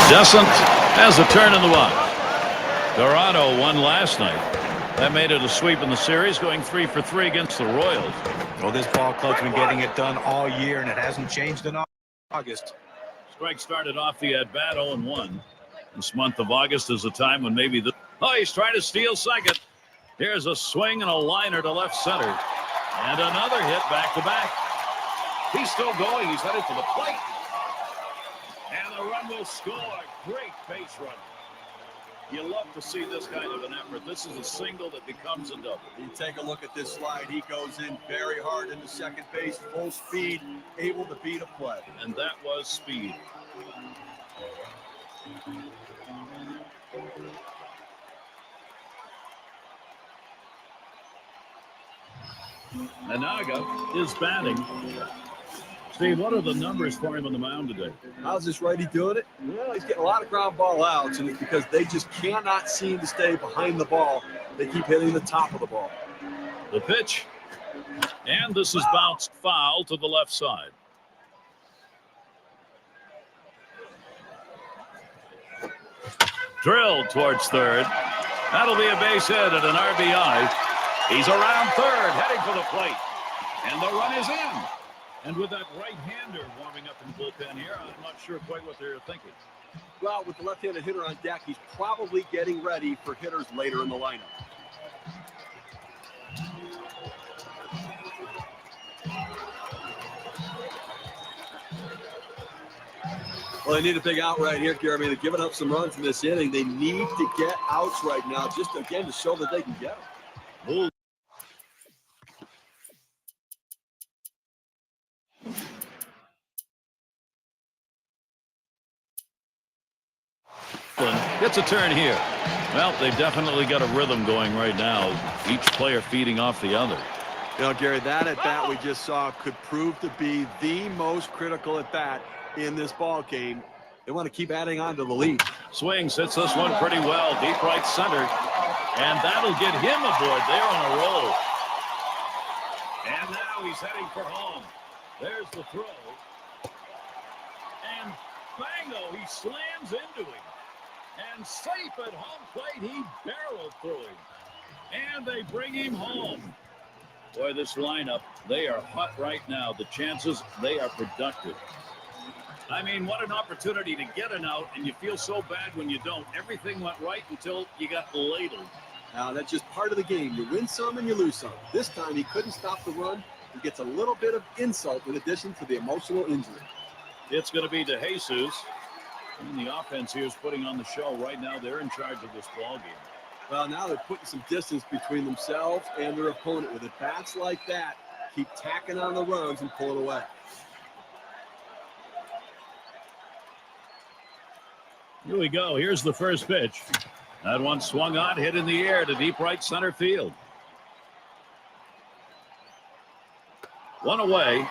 Descent has a turn in the box. Toronto won last night. That made it a sweep in the series, going 3 for 3 against the Royals. Well, this ball club's been getting it done all year, and it hasn't changed in August. Strike started off the at-bat 0-1. This month of August is a time when maybe the... Oh, he's trying to steal second. Here's a swing and a liner to left center. And another hit back-to-back. He's still going. He's headed for the plate. And the run will score. Great base run. You love to see this kind of an effort. This is a single that becomes a double. You take a look at this slide. He goes in very hard into second base, full speed, able to beat a play. And that was speed. Nanaga is batting. Steve, what are the numbers for him on the mound today? How's this righty doing it? Well, he's getting a lot of ground ball outs, and it's because they just cannot seem to stay behind the ball. They keep hitting the top of the ball. The pitch. And this is bounced foul to the left side. Drilled towards third. That'll be a base hit and an RBI. He's around third, heading for the plate. And the run is in. And with that right-hander warming up in the bullpen here, I'm not sure quite what they're thinking. Well, with the left-handed hitter on deck, he's probably getting ready for hitters later in the lineup. Well, they need a big out right here, Gary. I mean, they're giving up some runs in this inning. They need to get outs right now, just again to show that they can get them. Ooh. Gets a turn here. Well, they've definitely got a rhythm going right now. Each player feeding off the other. You know, Gary, that at bat we just saw could prove to be the most critical at bat in this ball game. They want to keep adding on to the lead. Swings, hits this one pretty well, deep right center, and that'll get him aboard. They're on a roll. And now he's heading for home. There's the throw. And bango, he slams into him. And safe at home plate, he barreled through him. And they bring him home. Boy, this lineup, they are hot right now. The chances, they are productive. I mean, what an opportunity to get an out, and you feel so bad when you don't. Everything went right until you got ladled. Now, that's just part of the game. You win some and you lose some. This time, he couldn't stop the run. He gets a little bit of insult in addition to the emotional injury. It's going to be DeJesus. And the offense here is putting on the show. Right now, they're in charge of this ball game. Well, now they're putting some distance between themselves and their opponent. With at bats like that, keep tacking on the runs and pull it away. Here we go. Here's the first pitch. That one swung on, hit in the air to deep right center field. One away.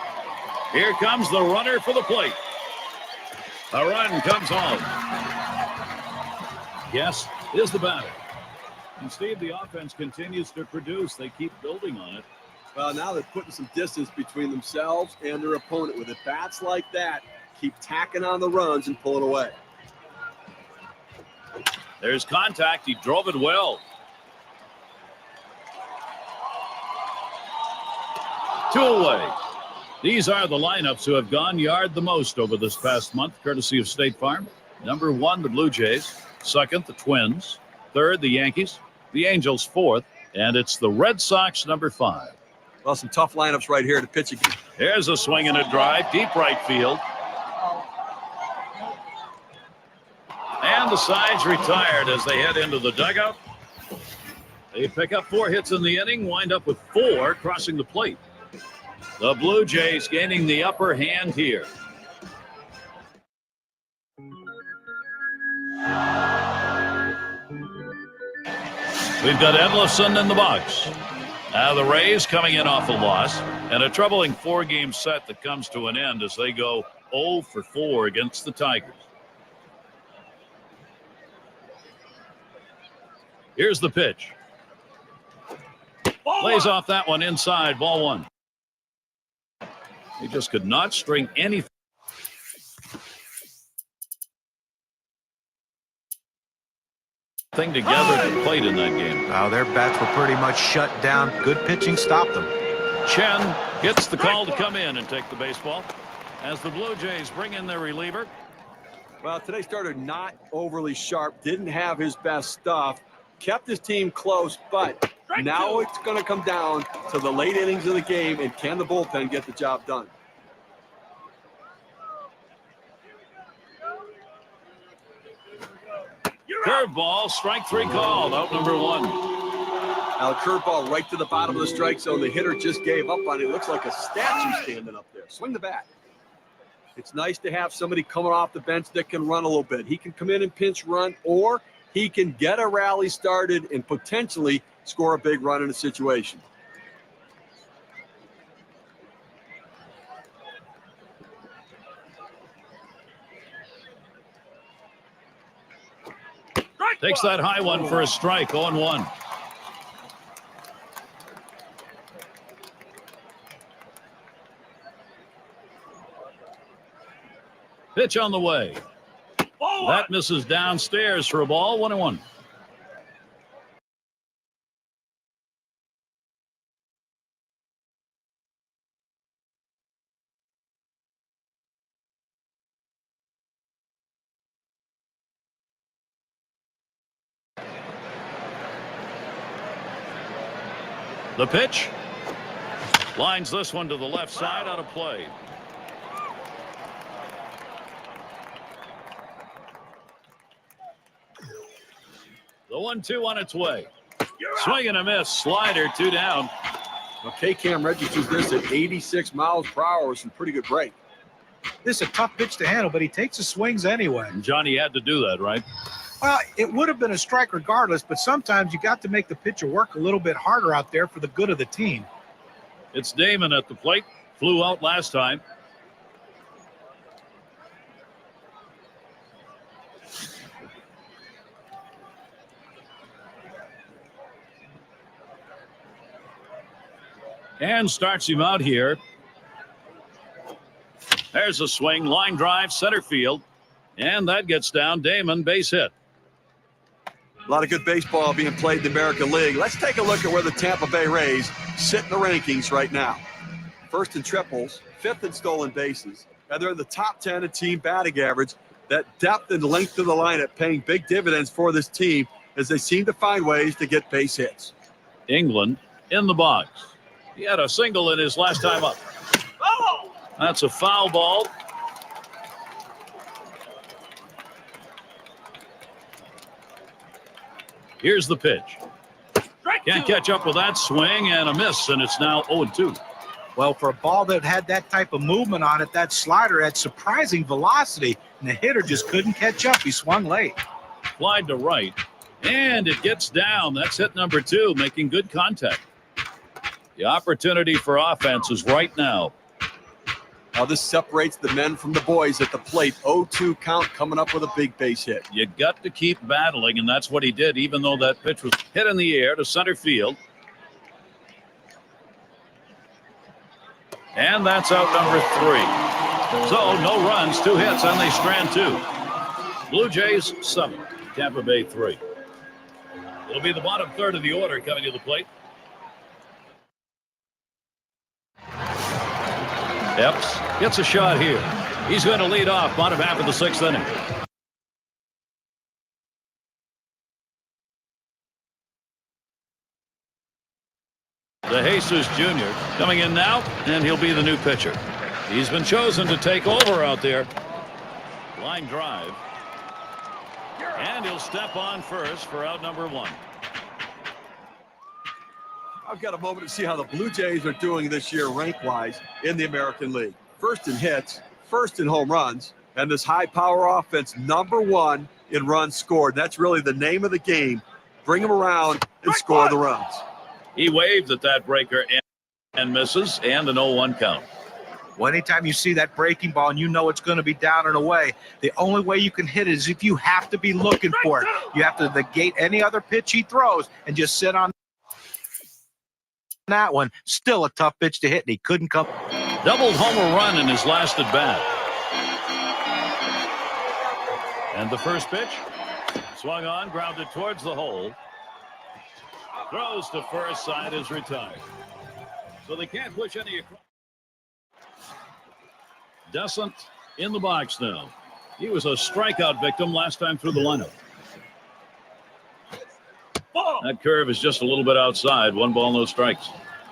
Here comes the runner for the plate. A run comes home. Yes, is the batter. And Steve, the offense continues to produce. They keep building on it. Well, now they're putting some distance between themselves and their opponent. With at bats like that, keep tacking on the runs and pull it away. There's contact. He drove it well. 2 away. These are the lineups who have gone yard the most over this past month, courtesy of State Farm. Number 1, the Blue Jays. Second, the Twins. Third, the Yankees. The Angels, fourth. And it's the Red Sox, number 5. Well, some tough lineups right here to pitch again. Here's a swing and a drive, deep right field. And the sides retired as they head into the dugout. They pick up 4 hits in the inning, wind up with 4 crossing the plate. The Blue Jays gaining the upper hand here. We've got Edlison in the box. Now the Rays coming in off a loss and a troubling 4-game set that comes to an end as they go 0 for 4 against the Tigers. Here's the pitch. Lays off that one inside, ball 1. He just could not string anything. thing together at the plate in that game. Now their bats were pretty much shut down. Good pitching stopped them. Chen gets the call to come in and take the baseball as the Blue Jays bring in their reliever. Well, today's starter not overly sharp, didn't have his best stuff, kept his team close, but now it's going to come down to the late innings of the game, and can the bullpen get the job done? Curveball, strike three called, out number one. Now the curveball right to the bottom of the strike zone. The hitter just gave up on it. It looks like a statue standing up there. Swing the bat. It's nice to have somebody coming off the bench that can run a little bit. He can come in and pinch run, or he can get a rally started and potentially score a big run in a situation. Takes that high one for a strike, 0-1. Pitch on the way. That misses downstairs for a ball, 1-1. The pitch lines this one to the left side, out of play. The 1-2 on its way. Swing and a miss. Slider, 2 down. Okay, Cam registers this at 86 miles per hour with some pretty good break. This is a tough pitch to handle, but he takes the swings anyway. And Johnny had to do that, right? Well, it would have been a strike regardless, but sometimes you got to make the pitcher work a little bit harder out there for the good of the team. It's Damon at the plate. Flew out last time. And starts him out here. There's a swing, line drive, center field. And that gets down. Damon, base hit. A lot of good baseball being played in the American League. Let's take a look at where the Tampa Bay Rays sit in the rankings right now. First in triples, fifth in stolen bases, and they're in the top 10 in team batting average. That depth and length of the lineup paying big dividends for this team as they seem to find ways to get base hits. England in the box. He had a single in his last time up. That's a foul ball. Here's the pitch. Can't catch up with that swing, and a miss, and it's now 0-2. Well, for a ball that had that type of movement on it, that slider had surprising velocity, and the hitter just couldn't catch up. He swung late. Flied to right, and it gets down. That's hit number 2, making good contact. The opportunity for offense is right now. Now this separates the men from the boys at the plate. 0-2 count, coming up with a big base hit. You got to keep battling, and that's what he did, even though that pitch was hit in the air to center field. And that's out number 3. So no runs, 2 hits, and they strand 2. Blue Jays 7, Tampa Bay 3. It'll be the bottom third of the order coming to the plate. Epps gets a shot here. He's going to lead off bottom half of the 6th inning. DeJesus Jr. coming in now, and he'll be the new pitcher. He's been chosen to take over out there. Line drive. And he'll step on first for out number 1. I've got a moment to see how the Blue Jays are doing this year rank-wise in the American League. First in hits, first in home runs, and this high-power offense, number 1 in runs scored. That's really the name of the game. Bring them around and score the runs. He waved at that breaker and misses, and an 0-1 count. Well, anytime you see that breaking ball and you know it's going to be down and away, the only way you can hit it is if you have to be looking for it. You have to negate any other pitch he throws and just sit on that one. Still a tough pitch to hit, and he couldn't come. Doubled homer run in his last at bat. And the first pitch Swung on, grounded towards the hole. Throws to first, side is retired. So they can't push any across. Descent in the box now. He was a strikeout victim last time through the lineup. That curve is just a little bit outside. 1 ball, no strikes.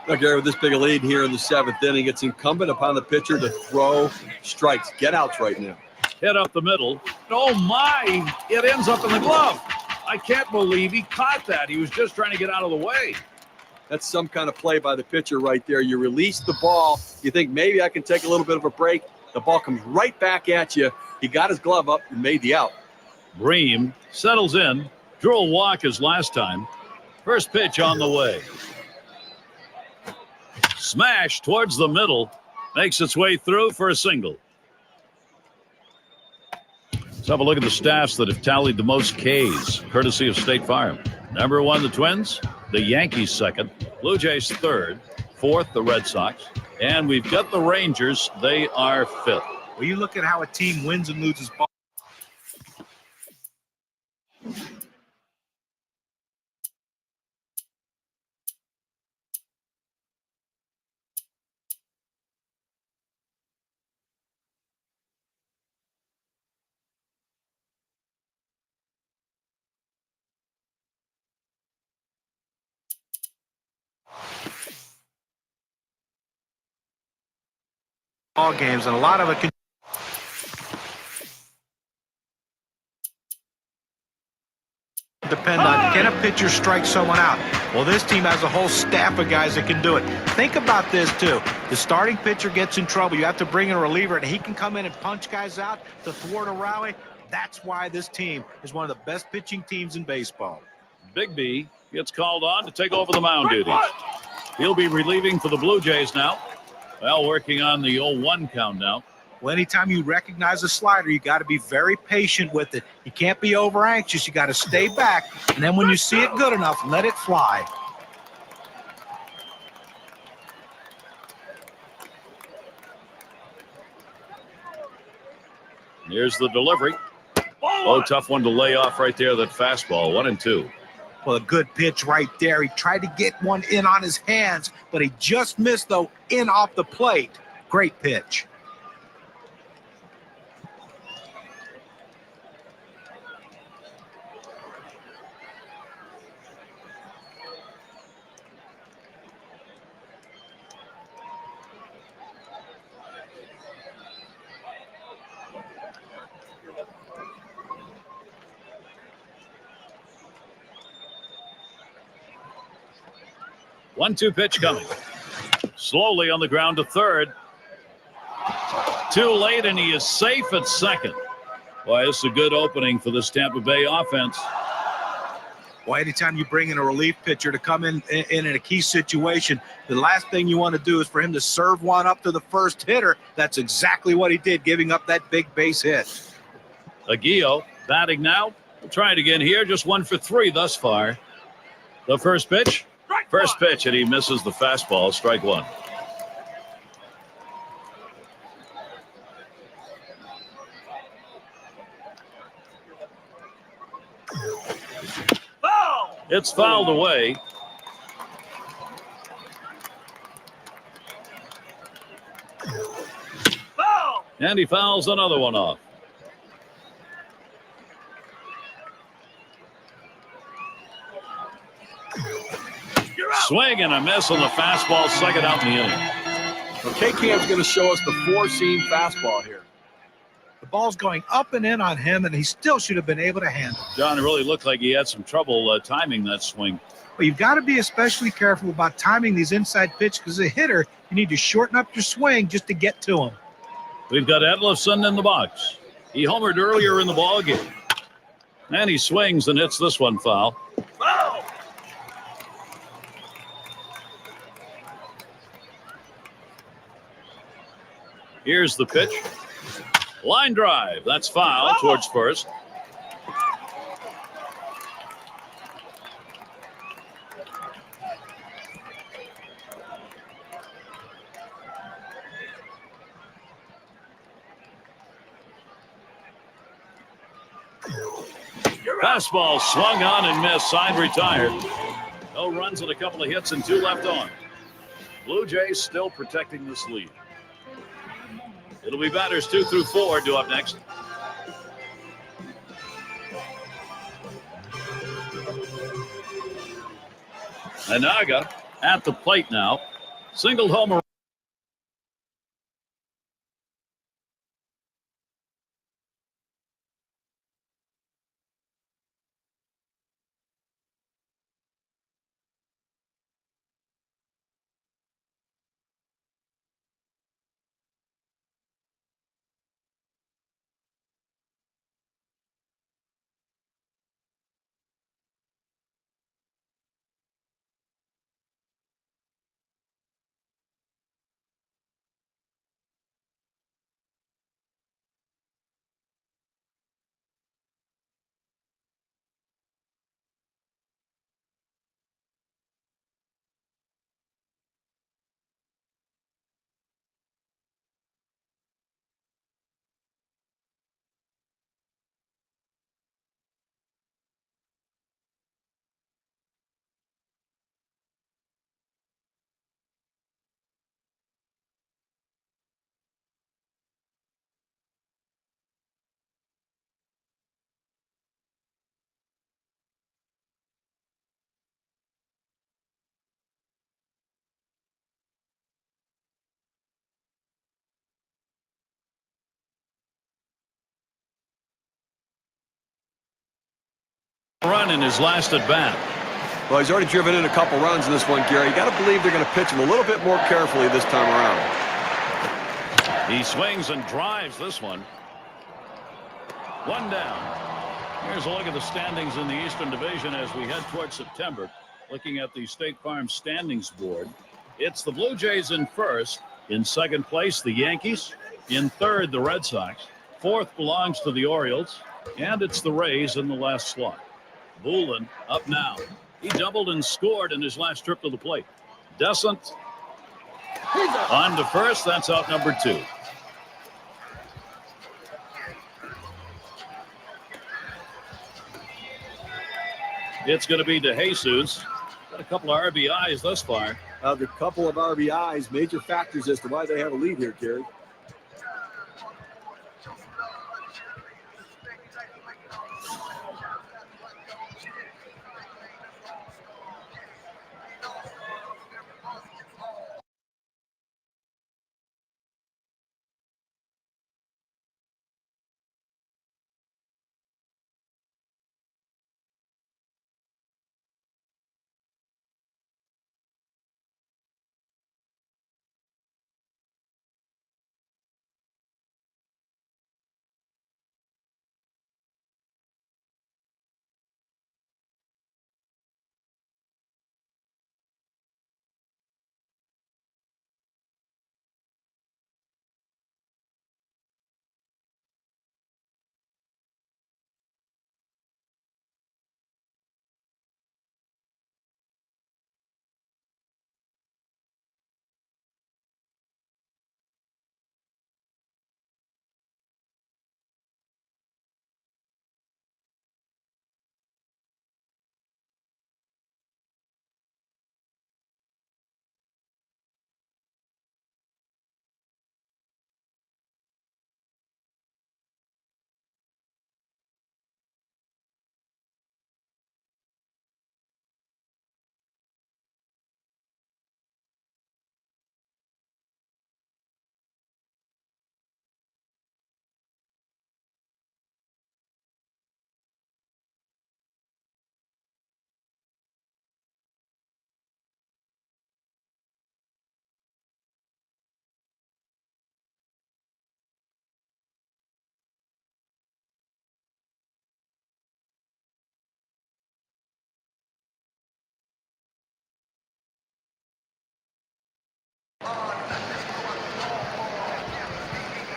Now, Gary, with this big a lead here in the 7th inning, it's incumbent upon the pitcher to throw strikes. Get outs right now. Hit up the middle. Oh, my. It ends up in the glove. I can't believe he caught that. He was just trying to get out of the way. That's some kind of play by the pitcher right there. You release the ball. You think maybe I can take a little bit of a break. The ball comes right back at you. He got his glove up and made the out. Bream settles in. Drew a walk his last time. First pitch on the way. Smash towards the middle. Makes its way through for a single. Let's have a look at the staffs that have tallied the most Ks, courtesy of State Farm. Number 1, the Twins. The Yankees 2nd. Blue Jays 3rd. 4th, the Red Sox. And we've got the Rangers. They are 5th. Well, you look at how a team wins and loses ball. Ball games, and a lot of it can depend on, can a pitcher strike someone out? Well, this team has a whole staff of guys that can do it. Think about this too. The starting pitcher gets in trouble. You have to bring in a reliever, and he can come in and punch guys out to thwart a rally. That's why this team is one of the best pitching teams in baseball. Big B gets called on to take over the mound duties. He'll be relieving for the Blue Jays now. Well, working on the 0-1 count now. Well, anytime you recognize a slider, you got to be very patient with it. You can't be over anxious. You got to stay back, and then when you see it good enough, let it fly. Here's the delivery. Oh, tough one to lay off right there. That fastball, 1-2. Well, a good pitch right there. He tried to get one in on his hands, but he just missed, though, in off the plate. Great pitch. One-two pitch coming. Slowly on the ground to third. Too late, and he is safe at second. Boy, this is a good opening for this Tampa Bay offense. Well, anytime you bring in a relief pitcher to come in a key situation, the last thing you want to do is for him to serve one up to the first hitter. That's exactly what he did, giving up that big base hit. Aguillo batting now. We'll try it again here. Just 1 for 3 thus far. The first pitch. First pitch, and he misses the fastball. Strike 1. It's fouled away. And he fouls another one off. Swing and a miss on the fastball, second out in the inning. Well, K-Cam's going to show us the 4-seam fastball here. The ball's going up and in on him, and he still should have been able to handle it. John, it really looked like he had some trouble timing that swing. But you've got to be especially careful about timing these inside pitches, because as a hitter, you need to shorten up your swing just to get to him. We've got Edlefson in the box. He homered earlier in the ball game. And he swings and hits this one foul. Here's the pitch. Line drive. That's foul towards first. Fastball swung on and missed. Side retired. No runs and a couple of hits and 2 left on. Blue Jays still protecting this lead. It'll be batters 2 through 4 due up next. Anaga at the plate now. Single homer. Run in his last at bat. Well, he's already driven in a couple runs in this one, Gary. You got to believe they're going to pitch him a little bit more carefully this time around. He swings and drives this one. 1 down. Here's a look at the standings in the Eastern Division as we head towards September. Looking at the State Farm standings board, it's the Blue Jays in first. In second place, the Yankees. In third, the Red Sox. Fourth belongs to the Orioles. And it's the Rays in the last slot. Bullen up now. He doubled and scored in his last trip to the plate. Descent on to first. That's out number 2. It's going to be DeJesus. Got a couple of RBIs thus far. The couple of RBIs, major factors as to why they have a lead here, Gary.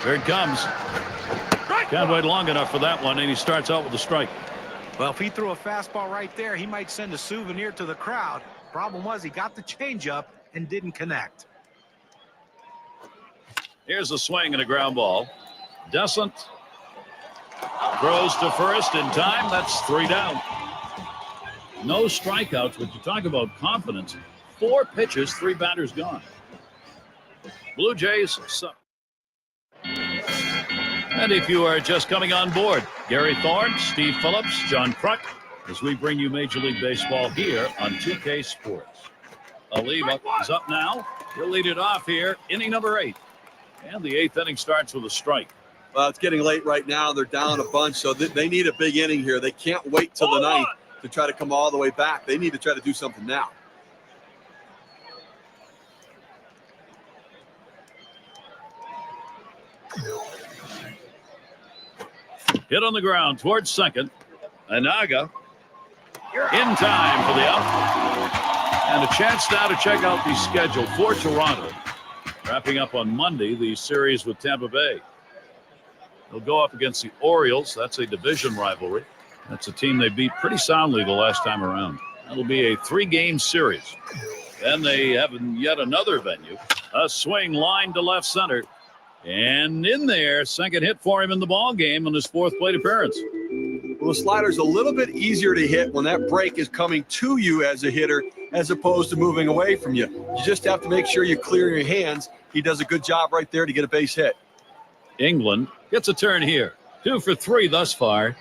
Here it comes. Can't wait long enough for that one, and he starts out with a strike. Well, if he threw a fastball right there, he might send a souvenir to the crowd. Problem was he got the changeup and didn't connect. Here's a swing and a ground ball. Descent Throws to first in time. That's 3 down. No strikeouts, but you talk about confidence. 4 pitches, 3 batters gone. Blue Jays suck. And if you are just coming on board, Gary Thorne, Steve Phillips, John Kruk, as we bring you Major League Baseball here on 2K Sports. Oliva is up now. He'll lead it off here, inning number 8. And the 8th inning starts with a strike. Well, it's getting late right now. They're down a bunch, so they need a big inning here. They can't wait till the 9th to try to come all the way back. They need to try to do something now. Hit on the ground towards second. Anaga in time for the out. And a chance now to check out the schedule for Toronto. Wrapping up on Monday, the series with Tampa Bay. They'll go up against the Orioles. That's a division rivalry. That's a team they beat pretty soundly the last time around. That'll be a 3-game series. Then they have yet another venue. A swing line to left center. And in there, second hit for him in the ball game on his 4th plate appearance. Well, the slider's a little bit easier to hit when that break is coming to you as a hitter as opposed to moving away from you. You just have to make sure you clear your hands. He does a good job right there to get a base hit. England gets a turn here. 2 for 3 thus far.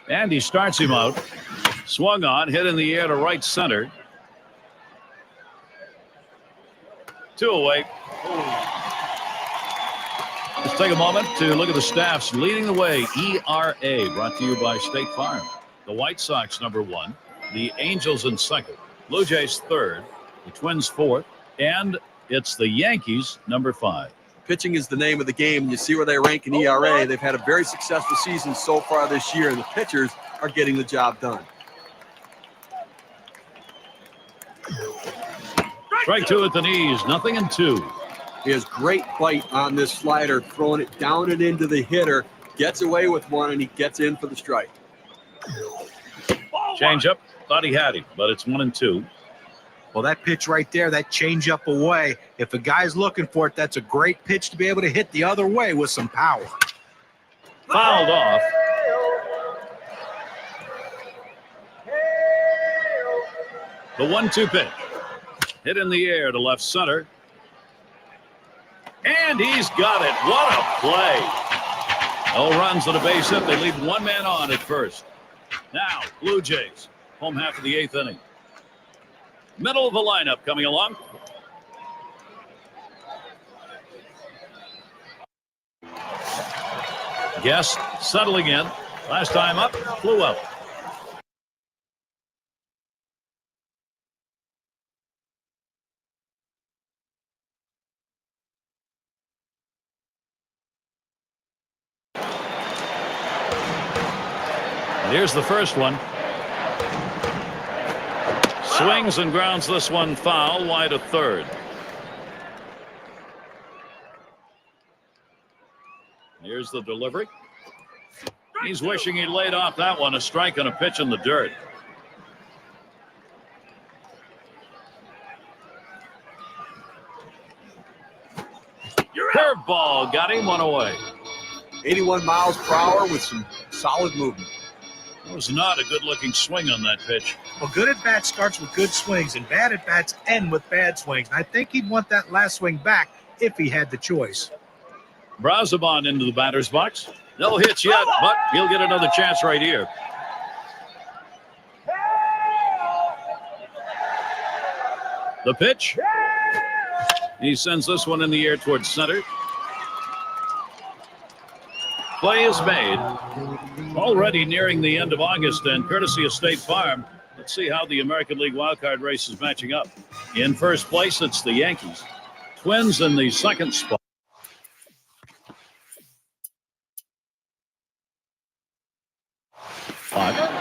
And he starts him out. Swung on, hit in the air to right center. 2 away. Let's take a moment to look at the staffs leading the way. ERA brought to you by State Farm. The White Sox number 1, the Angels in 2nd, Blue Jays 3rd, the Twins 4th, and it's the Yankees number 5. Pitching is the name of the game. You see where they rank in ERA. They've had a very successful season so far this year, and the pitchers are getting the job done. Strike 2 at the knees, 0-2. He has great bite on this slider, throwing it down and into the hitter, gets away with one, and he gets in for the strike. Change up, thought he had him, but it's 1-2. Well, that pitch right there, that change up away, if a guy's looking for it, that's a great pitch to be able to hit the other way with some power. Fouled off. The 1-2 pitch. Hit in the air to left center. And he's got it. What a play. No runs on a base hit. They leave 1 man on at first. Now, Blue Jays, home half of the 8th inning. Middle of the lineup coming along. Guest settling in. Last time up, flew out. And here's the first one. Swings and grounds this one foul, wide of third. Here's the delivery. He's wishing he laid off that one. A strike and a pitch in the dirt. Curveball got him, 1 away. 81 miles per hour with some solid movement. It was not a good-looking swing on that pitch. Well, good at-bat starts with good swings, and bad at-bats end with bad swings. And I think he'd want that last swing back if he had the choice. Brazoban into the batter's box. No hits yet, but he'll get another chance right here. The pitch. He sends this one in the air towards center. Play is made. Already nearing the end of August, and courtesy of State Farm, let's see how the American League wildcard race is matching up. In first place, it's the Yankees. Twins in the second spot.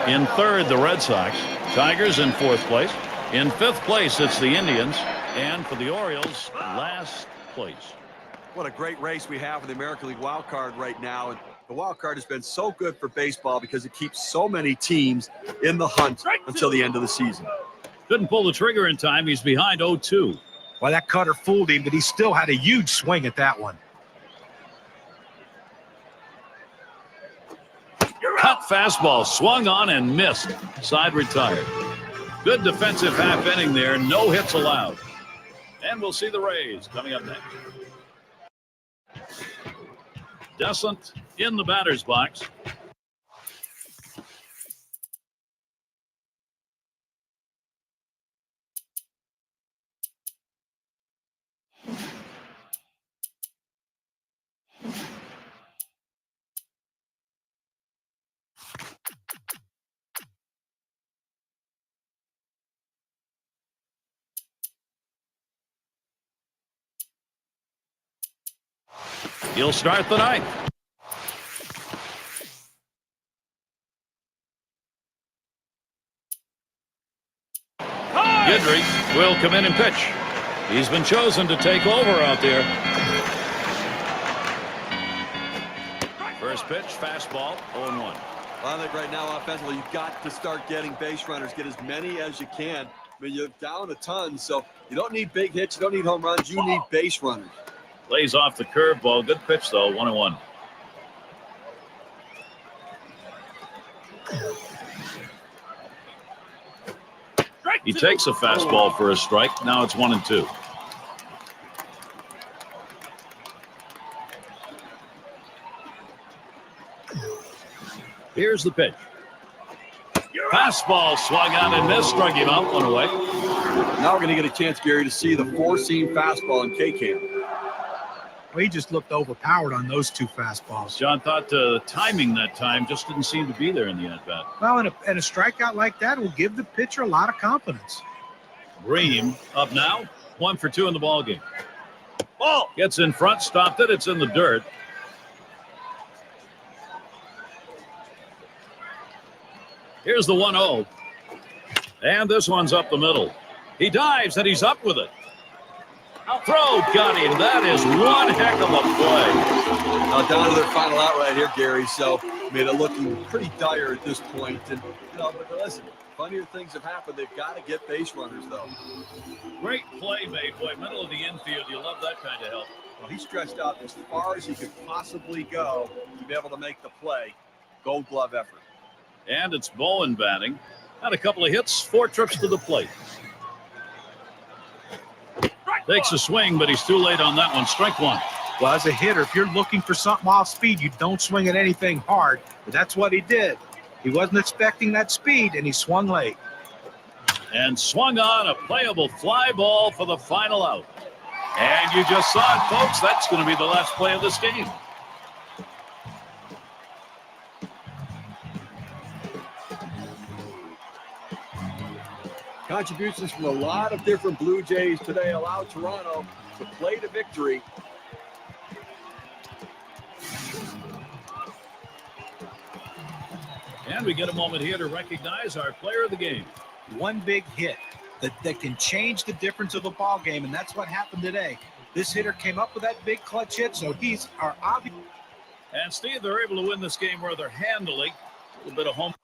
In third, the Red Sox. Tigers in 4th place. In 5th place, it's the Indians. And for the Orioles, last place. What a great race we have with the American League wild card right now. And the wild card has been so good for baseball because it keeps so many teams in the hunt until the end of the season. Couldn't pull the trigger in time. He's behind 0-2. Well, that cutter fooled him, but he still had a huge swing at that one. Cut fastball, swung on and missed. Side retired. Good defensive half inning there. No hits allowed. And we'll see the Rays coming up next. Descent in the batter's box. He'll start the ninth. Guidry will come in and pitch. He's been chosen to take over out there. First pitch, fastball, 0-1. Well, I think right now, offensively, you've got to start getting base runners. Get as many as you can. I mean, you're down a ton, so you don't need big hits. You don't need home runs. You need base runners. Lays off the curveball. Good pitch, though, 1-1. He takes a fastball for a strike. Now it's 1-2. Here's the pitch. Fastball swung on and missed. Struck him out, 1 away. Now we're going to get a chance, Gary, to see the four-seam fastball in K-Cam. Well, he just looked overpowered on those two fastballs. John thought the timing that time just didn't seem to be there in the at-bat. Well, and a strikeout like that will give the pitcher a lot of confidence. Bream up now. 1 for 2 in the ballgame. Ball gets in front, stopped it. It's in the dirt. Here's the 1-0. And this one's up the middle. He dives and he's up with it. Throw got him. That is one heck of a play. Now down to their final out right here, Gary. So, I mean, they're looking pretty dire at this point. And, but listen, funnier things have happened. They've got to get base runners, though. Great play made, boy. Middle of the infield. You love that kind of help. Well, he stretched out as far as he could possibly go to be able to make the play. Gold glove effort. And it's Bowen batting. Had a couple of hits, 4 trips to the plate. Takes a swing, but he's too late on that one. Strike 1. Well, as a hitter, if you're looking for something off speed, you don't swing at anything hard. But that's what he did. He wasn't expecting that speed, and he swung late. And swung on a playable fly ball for the final out. And you just saw it, folks. That's going to be the last play of this game. Contributions from a lot of different Blue Jays today allowed Toronto to play to victory. And we get a moment here to recognize our player of the game. One big hit that can change the difference of a ball game, and that's what happened today. This hitter came up with that big clutch hit, so he's our obvious. And Steve, they're able to win this game rather handily. A little bit of home.